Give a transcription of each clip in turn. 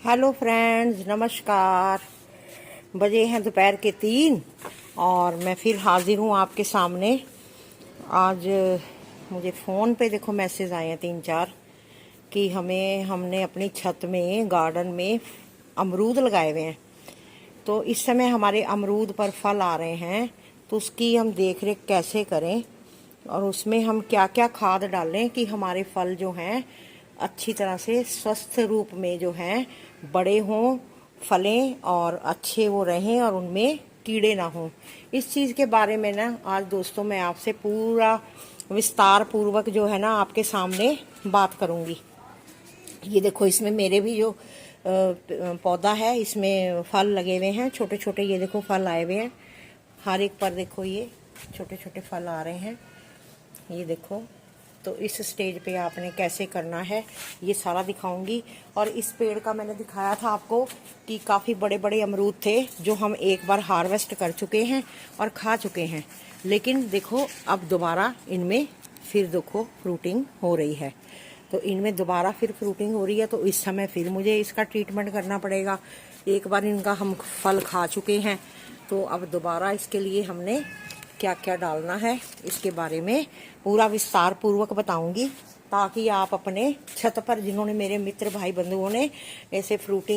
Hello friends, नमस्कार। बजे हैं दोपहर के 3 और मैं फिर हाजिर हूँ आपके सामने। आज मुझे फ़ोन पे देखो मैसेज आए हैं 3-4 कि हमने अपनी छत में गार्डन में अमरूद लगाए हुए हैं। तो इस समय हमारे अमरूद पर फल आ रहे हैं, तो उसकी हम देख रेख कैसे करें और उसमें हम क्या क्या खाद डालें कि हमारे फल जो हैं अच्छी तरह से स्वस्थ रूप में जो हैं बड़े हों, फलें और अच्छे वो रहें और उनमें कीड़े ना हों। इस चीज़ के बारे में ना आज दोस्तों मैं आपसे पूरा विस्तार पूर्वक जो है ना आपके सामने बात करूंगी। ये देखो, इसमें मेरे भी जो पौधा है इसमें फल लगे हुए हैं, छोटे छोटे। ये देखो फल आए हुए हैं, हर एक पर देखो ये छोटे छोटे फल आ रहे हैं। ये देखो, तो इस स्टेज पे आपने कैसे करना है ये सारा दिखाऊंगी। और इस पेड़ का मैंने दिखाया था आपको कि काफ़ी बड़े बड़े अमरूद थे जो हम एक बार हार्वेस्ट कर चुके हैं और खा चुके हैं, लेकिन देखो अब दोबारा इनमें फिर देखो फ्रूटिंग हो रही है। तो इनमें दोबारा फिर फ्रूटिंग हो रही है, तो इस समय फिर मुझे इसका ट्रीटमेंट करना पड़ेगा। एक बार इनका हम फल खा चुके हैं, तो अब दोबारा इसके लिए हमने क्या क्या डालना है इसके बारे में पूरा विस्तार पूर्वक बताऊंगी, ताकि आप अपने छत पर, जिन्होंने मेरे मित्र भाई बंधुओं ने ऐसे फ्रूट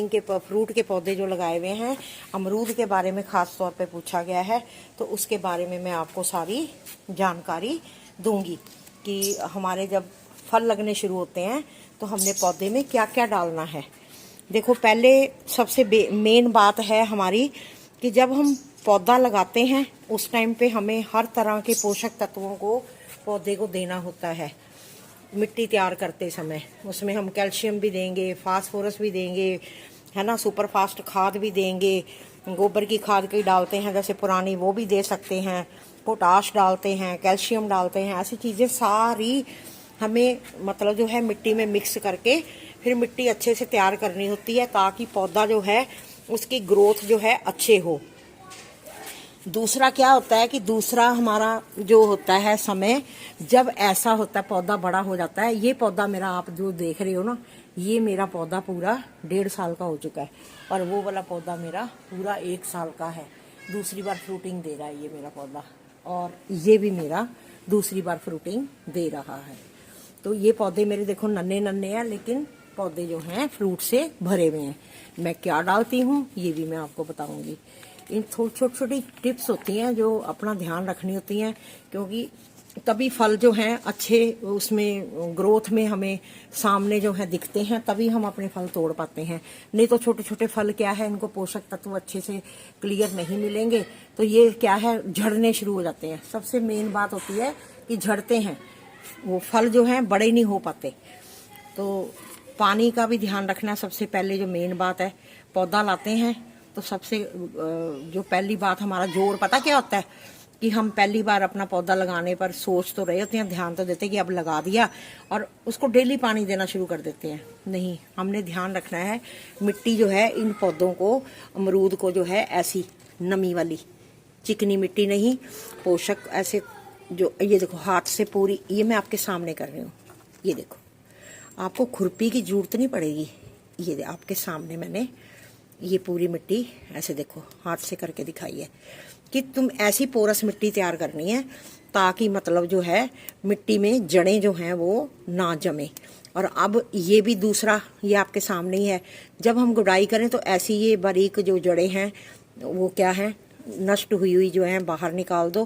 के पौधे जो लगाए हुए हैं, अमरूद के बारे में खास तौर पे पूछा गया है, तो उसके बारे में मैं आपको सारी जानकारी दूंगी कि हमारे जब फल लगने शुरू होते हैं तो हमने पौधे में क्या क्या डालना है। देखो, पहले सबसे मेन बात है हमारी कि जब हम पौधा लगाते हैं उस टाइम पे हमें हर तरह के पोषक तत्वों को पौधे को देना होता है। मिट्टी तैयार करते समय उसमें हम कैल्शियम भी देंगे, फास्फोरस भी देंगे, है ना, सुपर फास्ट खाद भी देंगे, गोबर की खाद कई डालते हैं जैसे पुरानी, वो भी दे सकते हैं, पोटाश डालते हैं, कैल्शियम डालते हैं। ऐसी चीज़ें सारी हमें मतलब जो है मिट्टी में मिक्स करके फिर मिट्टी अच्छे से तैयार करनी होती है, ताकि पौधा जो है उसकी ग्रोथ जो है अच्छे हो। दूसरा क्या होता है कि दूसरा हमारा जो होता है समय, जब ऐसा होता है पौधा बड़ा हो जाता है। ये पौधा मेरा आप जो देख रहे हो ना, ये मेरा पौधा पूरा 1.5 साल का हो चुका है, और वो वाला पौधा मेरा पूरा 1 साल का है। दूसरी बार फ्रूटिंग दे रहा है ये मेरा पौधा, और ये भी मेरा दूसरी बार फ्रूटिंग दे रहा है। तो ये पौधे मेरे देखो नन्हे नन्हे हैं, लेकिन पौधे जो हैं फ्रूट से भरे हुए हैं। मैं क्या डालती हूँ ये भी मैं आपको बताऊंगी। इन छोटी छोटी टिप्स होती हैं जो अपना ध्यान रखनी होती हैं, क्योंकि तभी फल जो हैं अच्छे उसमें ग्रोथ में हमें सामने जो है दिखते हैं, तभी हम अपने फल तोड़ पाते हैं। नहीं तो छोटे छोटे फल क्या है, इनको पोषक तत्व अच्छे से क्लियर नहीं मिलेंगे तो ये क्या है, झड़ने शुरू हो जाते हैं। सबसे मेन बात होती है कि झड़ते हैं, वो फल जो हैं बड़े नहीं हो पाते। तो पानी का भी ध्यान रखना सबसे पहले जो मेन बात है। पौधा लाते हैं तो सबसे जो पहली बात हमारा जोर पता क्या होता है कि हम पहली बार अपना पौधा लगाने पर सोच तो रहे होते हैं, ध्यान तो देते हैं कि अब लगा दिया और उसको डेली पानी देना शुरू कर देते हैं। नहीं, हमने ध्यान रखना है मिट्टी जो है इन पौधों को, अमरूद को जो है ऐसी नमी वाली चिकनी मिट्टी नहीं, पोषक ऐसे जो, ये देखो हाथ से पूरी, ये मैं आपके सामने कर रही हूँ। ये देखो, आपको खुरपी की जरूरत नहीं पड़ेगी। ये आपके सामने मैंने ये पूरी मिट्टी ऐसे देखो हाथ से करके दिखाई है कि तुम ऐसी पोरस मिट्टी तैयार करनी है, ताकि मतलब जो है मिट्टी में जड़ें जो हैं वो ना जमे। और अब ये भी दूसरा, ये आपके सामने ही है, जब हम गुड़ाई करें तो ऐसी ये बारीक जो जड़ें हैं वो क्या है, नष्ट हुई हुई जो है बाहर निकाल दो,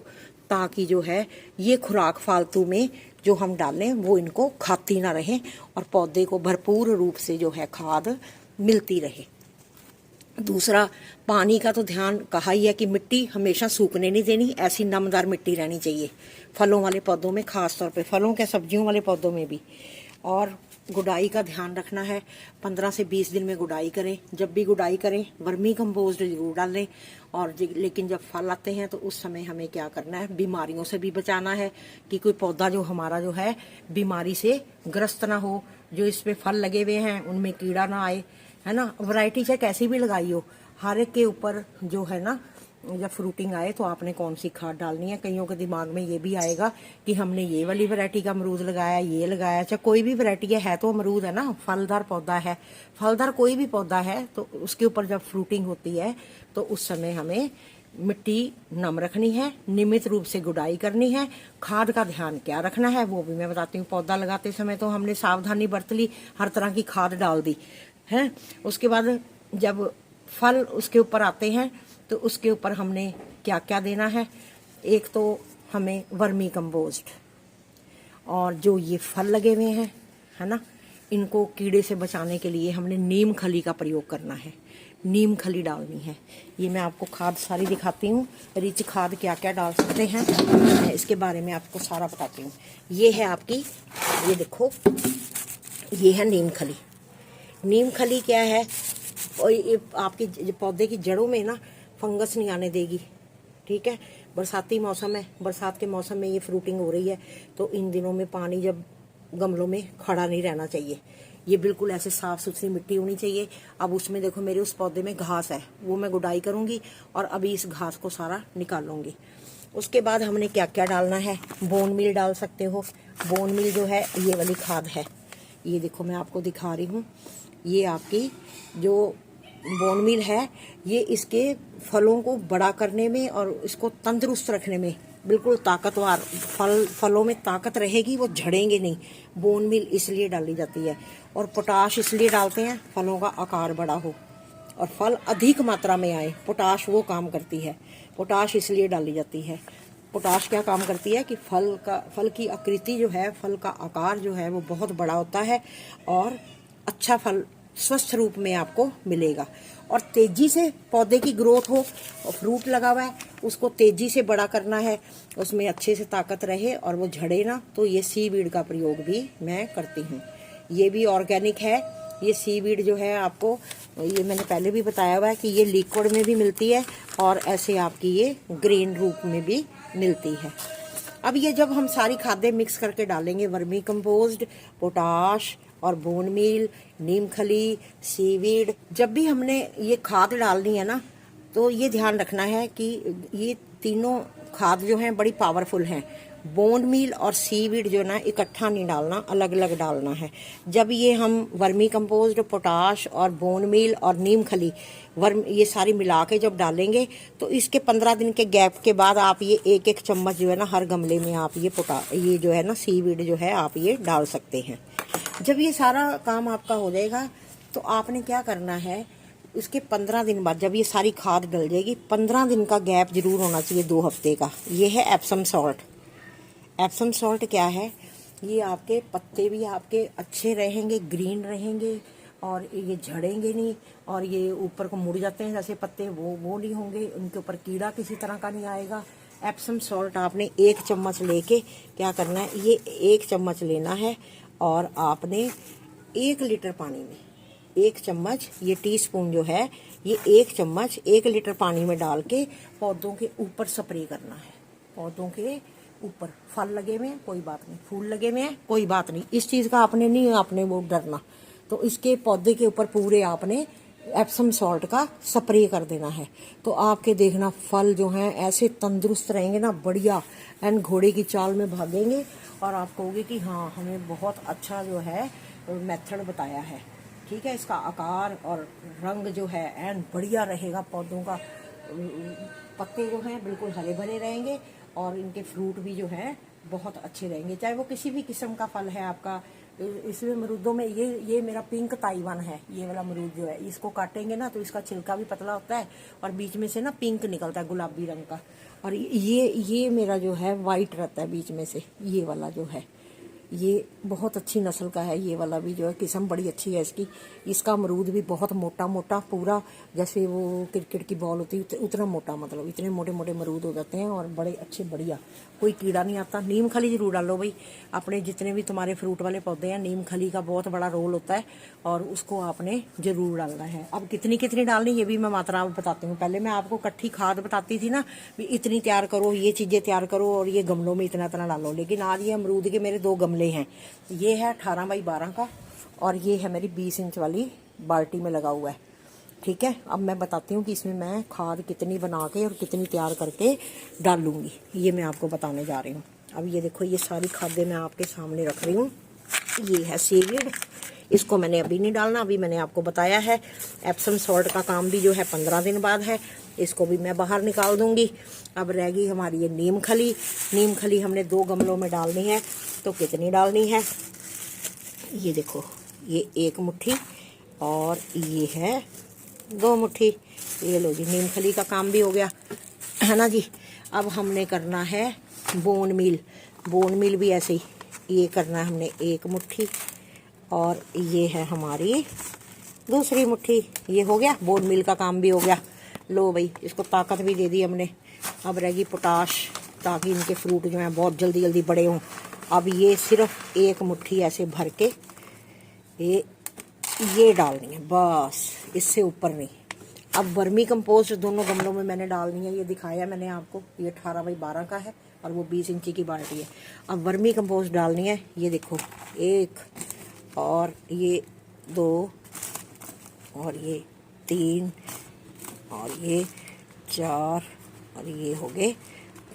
ताकि जो है ये खुराक फालतू में जो हम डालें वो इनको खाती ना रहे और पौधे को भरपूर रूप से जो है खाद मिलती रहे। दूसरा, पानी का तो ध्यान कहा ही है कि मिट्टी हमेशा सूखने नहीं देनी, ऐसी नमदार मिट्टी रहनी चाहिए फलों वाले पौधों में, खास तौर पे फलों के सब्जियों वाले पौधों में भी। और गुडाई का ध्यान रखना है, 15 से 20 दिन में गुडाई करें। जब भी गुडाई करें वर्मी कंपोस्ट जरूर डालें। और लेकिन जब फल आते हैं तो उस समय हमें क्या करना है, बीमारियों से भी बचाना है कि कोई पौधा जो हमारा जो है बीमारी से ग्रस्त ना हो। जो इस पे फल लगे हुए हैं उनमें कीड़ा ना आए, है ना। वैरायटी चाहे कैसी भी लगाई हो, हर एक के ऊपर जो है ना जब फ्रूटिंग आए तो आपने कौन सी खाद डालनी है। कईयों के दिमाग में ये भी आएगा कि हमने ये वाली वैरायटी का अमरूद लगाया, ये लगाया, चाहे कोई भी वैरायटी है तो अमरूद है ना, फलदार पौधा है। फलदार कोई भी पौधा है तो उसके ऊपर जब फ्रूटिंग होती है तो उस समय हमें मिट्टी नम रखनी है, नियमित रूप से गुडाई करनी है। खाद का ध्यान क्या रखना है वो भी मैं बताती हूँ। पौधा लगाते समय तो हमने सावधानी बरत ली, हर तरह की खाद डाल दी है। उसके बाद जब फल उसके ऊपर आते हैं तो उसके ऊपर हमने क्या क्या देना है। एक तो हमें वर्मी कंपोस्ट, और जो ये फल लगे हुए हैं है ना, इनको कीड़े से बचाने के लिए हमने नीम खली का प्रयोग करना है। नीम खली डालनी है। ये मैं आपको खाद सारी दिखाती हूँ, रिच खाद क्या क्या डाल सकते हैं मैं इसके बारे में आपको सारा बताती हूँ। ये है आपकी, ये देखो, ये है नीम खली। नीम खली क्या है, और ये आपकी पौधे की जड़ों में ना फंगस नहीं आने देगी। ठीक है, बरसाती मौसम है, बरसात के मौसम में ये फ्रूटिंग हो रही है तो इन दिनों में पानी जब गमलों में खड़ा नहीं रहना चाहिए। ये बिल्कुल ऐसे साफ सुथरी मिट्टी होनी चाहिए। अब उसमें देखो मेरे उस पौधे में घास है, वो मैं गुडाई करूंगी और अभी इस घास को सारा निकालूंगी। उसके बाद हमने क्या क्या डालना है, बोन मील डाल सकते हो। बोन मील जो है ये वाली खाद है, ये देखो मैं आपको दिखा रही हूँ। ये आपकी जो बोन मील है ये इसके फलों को बड़ा करने में और इसको तंदुरुस्त रखने में बिल्कुल ताकतवर, फलों में ताकत रहेगी, वो झड़ेंगे नहीं। बोन मील इसलिए डाली जाती है। और पोटाश इसलिए डालते हैं फलों का आकार बड़ा हो और फल अधिक मात्रा में आए। पोटाश वो काम करती है, पोटाश इसलिए डाली जाती है। पोटाश क्या काम करती है कि फल की आकृति जो है, फल का आकार जो है वो बहुत बड़ा होता है और अच्छा फल स्वस्थ रूप में आपको मिलेगा। और तेजी से पौधे की ग्रोथ हो, और फ्रूट लगा हुआ है उसको तेजी से बड़ा करना है, उसमें अच्छे से ताकत रहे और वो झड़े ना, तो ये सीवीड का प्रयोग भी मैं करती हूँ। ये भी ऑर्गेनिक है। ये सीवीड जो है आपको, ये मैंने पहले भी बताया हुआ है कि ये लिक्विड में भी मिलती है और ऐसे आपकी ये ग्रेन रूप में भी मिलती है। अब ये जब हम सारी खादें मिक्स करके डालेंगे, वर्मी कंपोस्ट, पोटाश और बोन मील, नीम खली, सीवीड, जब भी हमने ये खाद डालनी है ना तो ये ध्यान रखना है कि ये तीनों खाद जो हैं बड़ी पावरफुल हैं। बोन मील और सीवीड जो ना इकट्ठा नहीं डालना, अलग अलग डालना है। जब ये हम वर्मी कंपोस्ट, पोटाश और बोन मील और नीम खली ये सारी मिला के जब डालेंगे तो इसके 15 दिन के गैप के बाद आप ये एक एक चम्मच जो है ना हर गमले में आप ये जो है ना सीवीड जो है आप ये डाल सकते हैं। जब ये सारा काम आपका हो जाएगा तो आपने क्या करना है, उसके 15 दिन बाद जब ये सारी खाद डल जाएगी, 15 दिन का गैप जरूर होना चाहिए, 2 हफ्ते का। ये है एप्सम सॉल्ट। एप्सम सॉल्ट क्या है, ये आपके पत्ते भी आपके अच्छे रहेंगे, ग्रीन रहेंगे और ये झड़ेंगे नहीं और ये ऊपर को मुड़ जाते हैं जैसे पत्ते, वो नहीं होंगे, उनके ऊपर कीड़ा किसी तरह का नहीं आएगा। एप्सम सॉल्ट आपने 1 चम्मच लेके क्या करना है, ये 1 चम्मच लेना है और आपने 1 लीटर पानी में 1 चम्मच, ये टीस्पून जो है ये 1 चम्मच 1 लीटर पानी में डाल के पौधों के ऊपर स्प्रे करना है। पौधों के ऊपर फल लगे हुए हैं कोई बात नहीं, फूल लगे हुए हैं कोई बात नहीं, इस चीज का आपने वो डरना। तो इसके पौधे के ऊपर पूरे आपने एप्सम सॉल्ट का स्प्रे कर देना है। तो आपके देखना फल जो हैं ऐसे तंदुरुस्त रहेंगे ना, बढ़िया एंड घोड़े की चाल में भागेंगे और आप कहोगे कि हाँ हमें बहुत अच्छा जो है मेथड बताया है। ठीक है, इसका आकार और रंग जो है एंड बढ़िया रहेगा। पौधों का पत्ते जो हैं बिल्कुल हरे भरे रहेंगे और इनके फ्रूट भी जो है बहुत अच्छे रहेंगे, चाहे वो किसी भी किस्म का फल है आपका। इसमें अमरूदों में ये मेरा पिंक ताइवान है, ये वाला अमरूद जो है, इसको काटेंगे ना तो इसका छिलका भी पतला होता है और बीच में से ना पिंक निकलता है, गुलाबी रंग का। और ये मेरा जो है वाइट रहता है बीच में से, ये वाला जो है ये बहुत अच्छी नस्ल का है। ये वाला भी जो है किस्म बड़ी अच्छी है इसकी। इसका अमरूद भी बहुत मोटा मोटा, पूरा जैसे वो क्रिकेट की बॉल होती है उतना मोटा, मतलब इतने मोटे मोटे अमरूद हो जाते हैं और बड़े अच्छे, बढ़िया, कोई कीड़ा नहीं आता। नीम खली जरूर डालो भाई, अपने जितने भी तुम्हारे फ्रूट वाले पौधे हैं, नीम खली का बहुत बड़ा रोल होता है और उसको आपने जरूर डालना है। अब कितनी कितनी डालनी ये भी मैं मात्रा बताती हूँ। पहले मैं आपको इकट्ठी खाद बताती थी ना, भी इतनी तैयार करो, ये चीजें तैयार करो और ये गमलों में इतना इतना डालो। लेकिन आज ये अमरूद के मेरे 2 गमले हैं, ये है 18 बाई 12 का और ये है मेरी 20 इंच वाली बाल्टी में लगा हुआ है। ठीक है, अब मैं बताती हूँ कि इसमें मैं खाद कितनी बना के और कितनी तैयार करके डालूंगी, ये मैं आपको बताने जा रही हूँ। अब ये देखो, ये सारी खादें मैं आपके सामने रख रही हूँ। ये है सीवीड, इसको मैंने अभी नहीं डालना, अभी मैंने आपको बताया है। एप्सम सॉल्ट का काम भी जो है 15 दिन बाद है, इसको भी मैं बाहर निकाल दूंगी। अब रहेगी हमारी ये नीम खली। नीम खली हमने 2 गमलों में डालनी है, तो कितनी डालनी है ये देखो, ये 1 मुट्ठी और ये है 2 मुट्ठी। ये लो जी, नीम खली का काम भी हो गया, है ना जी। अब हमने करना है बोन मील। बोन मील भी ऐसे ही, ये करना है हमने 1 मुट्ठी और ये है हमारी 2 मुट्ठी। ये हो गया, बोन मील का काम भी हो गया। लो भाई, इसको ताकत भी दे दी हमने। अब रहेगी पोटाश, ताकि इनके फ्रूट जो हैं बहुत जल्दी जल्दी बड़े हों। अब ये सिर्फ 1 मुट्ठी ऐसे भर के ये डालनी है बस, इससे ऊपर नहीं। अब वर्मी कंपोस्ट दोनों गमलों में मैंने डालनी है, ये दिखाया मैंने आपको। ये 18x12 का है और वो 20 इंची की बाल्टी है। अब वर्मी कंपोस्ट डालनी है, ये देखो 1 और ये 2 और ये 3 और ये 4 और ये हो गए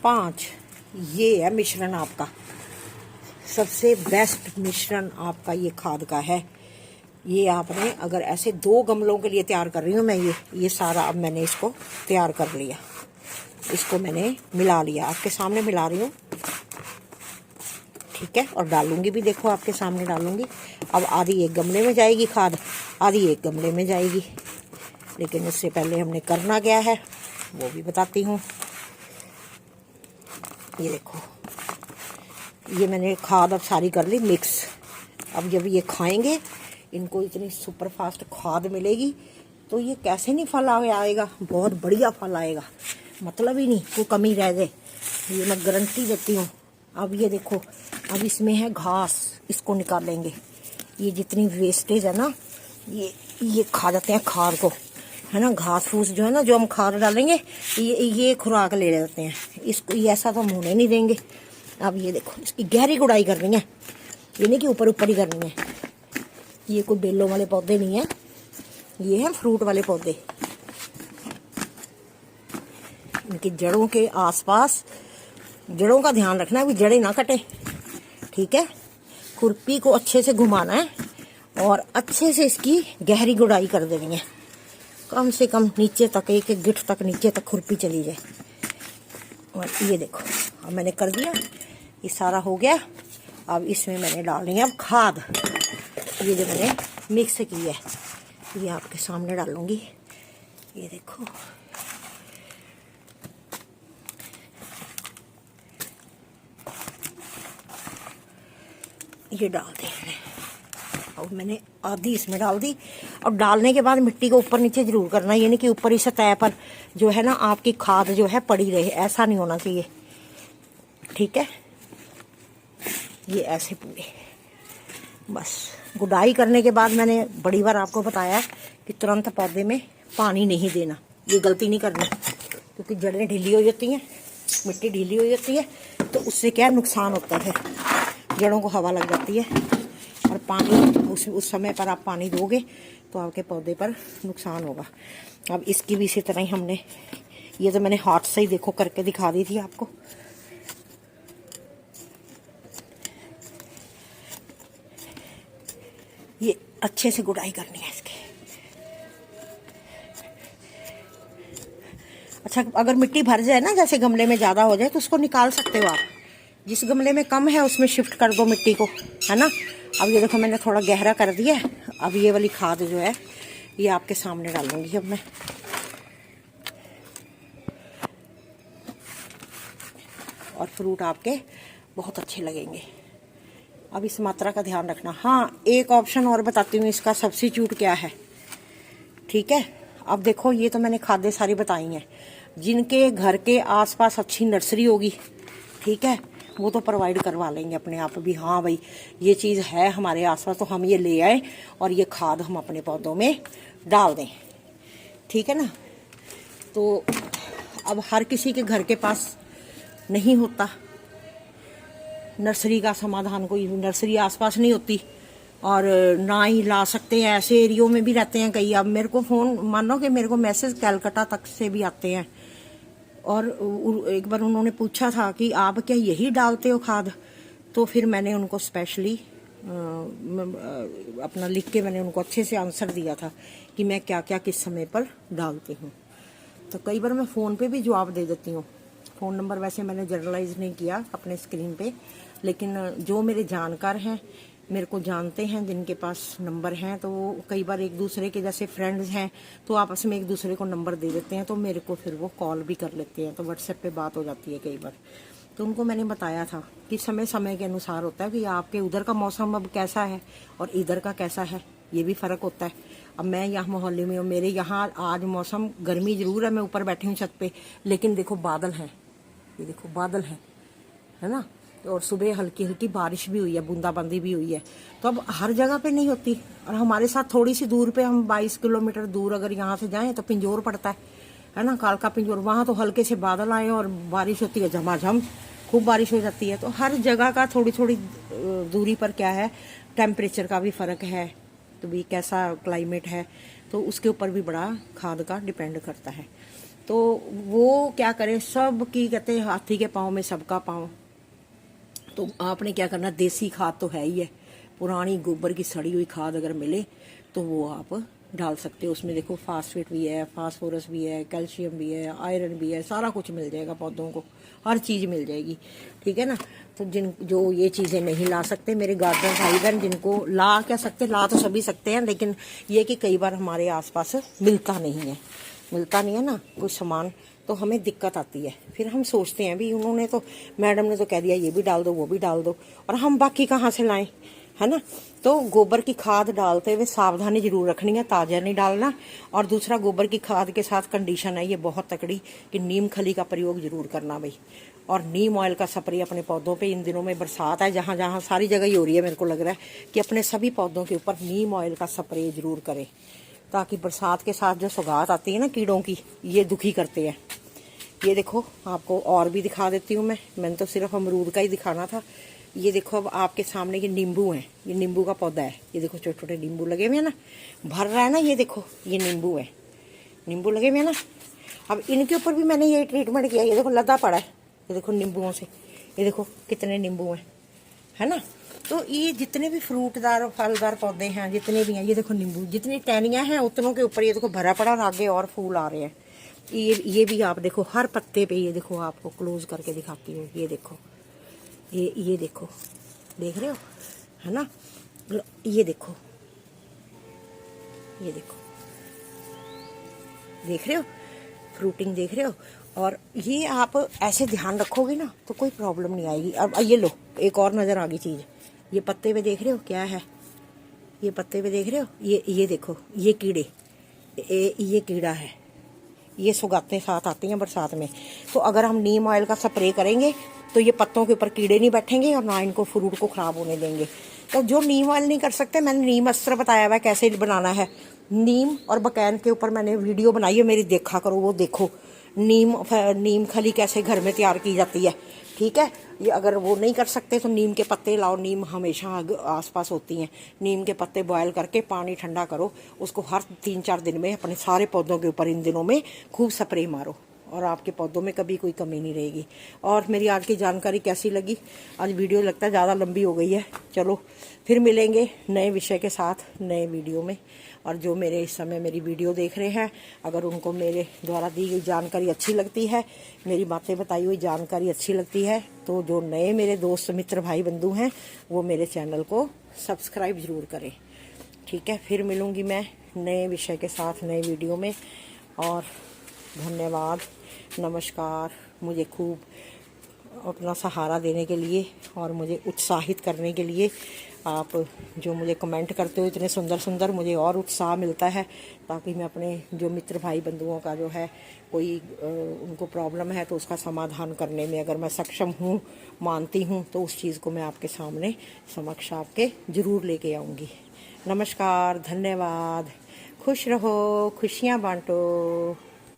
5। ये है मिश्रण आपका, सबसे बेस्ट मिश्रण आपका ये खाद का है। ये आपने अगर ऐसे 2 गमलों के लिए तैयार कर रही हूँ मैं, ये सारा अब मैंने इसको तैयार कर लिया। इसको मैंने मिला लिया, आपके सामने मिला रही हूँ, ठीक है। और डालूंगी भी, देखो आपके सामने डालूंगी। अब आधी 1 गमले में जाएगी खाद, आधी 1 गमले में जाएगी। लेकिन उससे पहले हमने करना क्या है वो भी बताती हूँ। ये देखो, ये मैंने खाद अब सारी कर ली मिक्स। अब जब ये खाएंगे, इनको इतनी सुपर फास्ट खाद मिलेगी तो ये कैसे नहीं फल आएगा, बहुत बढ़िया फल आएगा, मतलब ही नहीं कोई कमी रह जाए, ये मैं गारंटी देती हूँ। अब ये देखो, अब इसमें है घास, इसको निकालेंगे। ये जितनी वेस्टेज है ना, ये खा जाते हैं खाद को, है ना। घास फूस जो है ना, जो हम खाद डालेंगे ये खुराक ले लेते हैं इसको, ये ऐसा तो हम होने नहीं देंगे। अब ये देखो, इसकी गहरी गुड़ाई करनी है, ये नहीं कि ऊपर ऊपर ही करनी है। ये कोई बेलों वाले पौधे नहीं है, ये हैं फ्रूट वाले पौधे। इनकी जड़ों के आसपास, जड़ों का ध्यान रखना है कि जड़ें ना कटे, ठीक है। खुरपी को अच्छे से घुमाना है और अच्छे से इसकी गहरी गुड़ाई कर देनी है, कम से कम नीचे तक, 1-1 गिट्ठ तक नीचे तक खुरपी चली जाए। और ये देखो, अब मैंने कर दिया, ये सारा हो गया। अब इसमें मैंने डालनी है अब खाद, ये जो मैंने मिक्स की है ये आपके सामने डालूंगी। ये देखो, ये डाल दी मैंने। और मैंने आधी इसमें डाल दी। और डालने के बाद मिट्टी को ऊपर नीचे जरूर करना, ये नहीं कि ऊपर ही सतह पर जो है ना आपकी खाद जो है पड़ी रहे, ऐसा नहीं होना चाहिए, ठीक है। ये ऐसे पूरे, बस गुडाई करने के बाद मैंने बड़ी बार आपको बताया कि तुरंत पौधे में पानी नहीं देना, ये गलती नहीं करनी, क्योंकि जड़ें ढीली हो जाती हैं, मिट्टी ढीली हो जाती है, तो उससे क्या नुकसान होता है, जड़ों को हवा लग जाती है। और पानी उस समय पर आप पानी दोगे तो आपके पौधे पर नुकसान होगा। अब इसकी भी इसी तरह ही हमने, ये तो मैंने हाथ से ही देखो करके दिखा दी थी आपको। ये अच्छे से गुड़ाई करनी है इसकी। अच्छा, अगर मिट्टी भर जाए ना, जैसे गमले में ज़्यादा हो जाए, तो उसको निकाल सकते हो आप। जिस गमले में कम है उसमें शिफ्ट कर दो मिट्टी को, है ना। अब ये देखो, मैंने थोड़ा गहरा कर दिया है। अब ये वाली खाद जो है ये आपके सामने डालूंगी अब मैं। और फ्रूट आपके बहुत अच्छे लगेंगे। अब इस मात्रा का ध्यान रखना। हाँ, एक ऑप्शन और बताती हूँ, इसका सब्स्टिट्यूट क्या है, ठीक है। अब देखो, ये तो मैंने खादें सारी बताई हैं। जिनके घर के आसपास अच्छी नर्सरी होगी, ठीक है, वो तो प्रोवाइड करवा लेंगे अपने आप भी। हाँ भाई, ये चीज़ है हमारे आसपास, तो हम ये ले आए और ये खाद हम अपने पौधों में डाल दें, ठीक है ना। तो अब हर किसी के घर के पास नहीं होता नर्सरी का समाधान, कोई नर्सरी आसपास नहीं होती, और ना ही ला सकते हैं। ऐसे एरियो में भी रहते हैं कई। अब मेरे को फ़ोन मानो कि मेरे को मैसेज कलकत्ता तक से भी आते हैं। और एक बार उन्होंने पूछा था कि आप क्या यही डालते हो खाद, तो फिर मैंने उनको स्पेशली अपना लिख के मैंने उनको अच्छे से आंसर दिया था कि मैं क्या क्या किस समय पर डालती हूँ। तो कई बार मैं फ़ोन पे भी जवाब दे देती हूँ। फ़ोन नंबर वैसे मैंने जनरलाइज नहीं किया अपने स्क्रीन पे, लेकिन जो मेरे जानकार हैं, मेरे को जानते हैं, जिनके पास नंबर हैं, तो वो कई बार एक दूसरे के जैसे फ्रेंड्स हैं तो आपस में एक दूसरे को नंबर दे देते हैं, तो मेरे को फिर वो कॉल भी कर लेते हैं, तो व्हाट्सएप पे बात हो जाती है कई बार। तो उनको मैंने बताया था कि समय समय के अनुसार होता है कि आपके उधर का मौसम अब कैसा है और इधर का कैसा है, ये भी फ़र्क होता है। अब मैं यहाँ मोहल्ले में हूँ, मेरे यहाँ आज मौसम गर्मी ज़रूर है, मैं ऊपर बैठी हूँ छत पे, लेकिन देखो बादल हैं, ये देखो बादल है ना। और सुबह हल्की हल्की बारिश भी हुई है, बूंदाबांदी भी हुई है। तो अब हर जगह पे नहीं होती। और हमारे साथ थोड़ी सी दूर पे, हम 22 किलोमीटर दूर अगर यहाँ से जाएं तो पिंजौर पड़ता है ना, कालका पिंजौर। वहाँ तो हल्के से बादल आए और बारिश होती है, झमाझम खूब बारिश हो जाती है। तो हर जगह का थोड़ी थोड़ी दूरी पर क्या है, टेम्परेचर का भी फ़र्क है, तो भी कैसा क्लाइमेट है, तो उसके ऊपर भी बड़ा खाद का डिपेंड करता है। तो वो क्या करें, सब की कहते हैं हाथी के पाँव में सबका पाँव। तो आपने क्या करना, देसी खाद तो है ही है, पुरानी गोबर की सड़ी हुई खाद अगर मिले तो वो आप डाल सकते हो। उसमें देखो फास्फेट भी है, फास्फोरस भी है, कैल्शियम भी है, आयरन भी है, सारा कुछ मिल जाएगा पौधों को, हर चीज़ मिल जाएगी, ठीक है ना। तो जो ये चीज़ें नहीं ला सकते मेरे गार्डन भाई बहन, जिनको ला क्या सकते, ला तो सभी सकते हैं, लेकिन ये कि कई बार हमारे आसपास मिलता नहीं है ना कुछ सामान, तो हमें दिक्कत आती है। फिर हम सोचते हैं भी उन्होंने तो, मैडम ने तो कह दिया ये भी डाल दो वो भी डाल दो, और हम बाकी कहाँ से लाएं, है ना। तो गोबर की खाद डालते हुए सावधानी जरूर रखनी है, ताज़ा नहीं डालना। और दूसरा, गोबर की खाद के साथ कंडीशन है ये बहुत तकड़ी कि नीम खली का प्रयोग जरूर करना भाई, और नीम ऑयल का स्प्रे अपने पौधों पे। इन दिनों में बरसात है, जहाँ जहाँ सारी जगह ही हो रही है, मेरे को लग रहा है कि अपने सभी पौधों के ऊपर नीम ऑयल का स्प्रे जरूर करें, ताकि बरसात के साथ जो सौगात आती है ना कीड़ों की, ये दुखी करते हैं। ये देखो, आपको और भी दिखा देती हूँ मैंने तो सिर्फ अमरूद का ही दिखाना था। ये देखो, अब आपके सामने ये नींबू हैं, ये नींबू का पौधा है, ये देखो छोटे छोटे नींबू लगे हुए हैं ना, भर रहा है ना, ये देखो ये नींबू है, नींबू लगे हुए हैं ना। अब इनके ऊपर भी मैंने ये ट्रीटमेंट किया, ये देखो लदा पड़ा है, ये देखो नींबुओं से, ये देखो कितने नींबू हैं, है ना। तो ये जितने भी फ्रूटदार और फलदार पौधे हैं, जितने भी हैं, ये देखो नींबू, जितनी टहनियाँ हैं उतनों के ऊपर ये देखो भरा पड़ा, और आगे और फूल आ रहे हैं। ये भी आप देखो हर पत्ते पे, ये देखो आपको क्लोज करके दिखाती हूँ, ये देखो, ये देखो, देख रहे हो, है ना। ये देखो, ये देखो, देख रहे हो, फ्रूटिंग देख रहे हो। और ये आप ऐसे ध्यान रखोगे ना तो कोई प्रॉब्लम नहीं आएगी। अब ये लो, एक और नज़र आ गई चीज़, ये पत्ते पे देख रहे हो क्या है, ये पत्ते पे देख रहे हो, ये देखो, ये कीड़े, ये कीड़ा है, ये सौगातें साथ आती हैं बरसात में। तो अगर हम नीम ऑयल का स्प्रे करेंगे तो ये पत्तों के ऊपर कीड़े नहीं बैठेंगे और ना इनको फ्रूट को ख़राब होने देंगे। तो जो नीम ऑयल नहीं कर सकते, मैंने नीम अस्त्र बताया हुआ है कैसे बनाना है। नीम और बकैन के ऊपर मैंने वीडियो बनाई है मेरी, देखा करो, वो देखो नीम खली कैसे घर में तैयार की जाती है, ठीक है। ये अगर वो नहीं कर सकते तो नीम के पत्ते लाओ, नीम हमेशा आसपास होती हैं। नीम के पत्ते बॉयल करके पानी ठंडा करो, उसको हर 3-4 दिन में अपने सारे पौधों के ऊपर इन दिनों में खूब स्प्रे मारो, और आपके पौधों में कभी कोई कमी नहीं रहेगी। और मेरी आज की जानकारी कैसी लगी, आज वीडियो लगता है ज़्यादा लंबी हो गई है, चलो फिर मिलेंगे नए विषय के साथ नए वीडियो में। और जो मेरे इस समय मेरी वीडियो देख रहे हैं, अगर उनको मेरे द्वारा दी गई जानकारी अच्छी लगती है, मेरी बातें बताई हुई जानकारी अच्छी लगती है, तो जो नए मेरे दोस्त मित्र भाई बंधु हैं वो मेरे चैनल को सब्सक्राइब ज़रूर करें, ठीक है। फिर मिलूँगी मैं नए विषय के साथ नए वीडियो में। और धन्यवाद, नमस्कार, मुझे खूब अपना सहारा देने के लिए और मुझे उत्साहित करने के लिए। आप जो मुझे कमेंट करते हो इतने सुंदर सुंदर, मुझे और उत्साह मिलता है, ताकि मैं अपने जो मित्र भाई बंधुओं का जो है कोई उनको प्रॉब्लम है तो उसका समाधान करने में अगर मैं सक्षम हूँ, मानती हूँ, तो उस चीज़ को मैं आपके सामने समक्ष आपके ज़रूर लेके आऊँगी। नमस्कार, धन्यवाद, खुश रहो, खुशियाँ बांटो।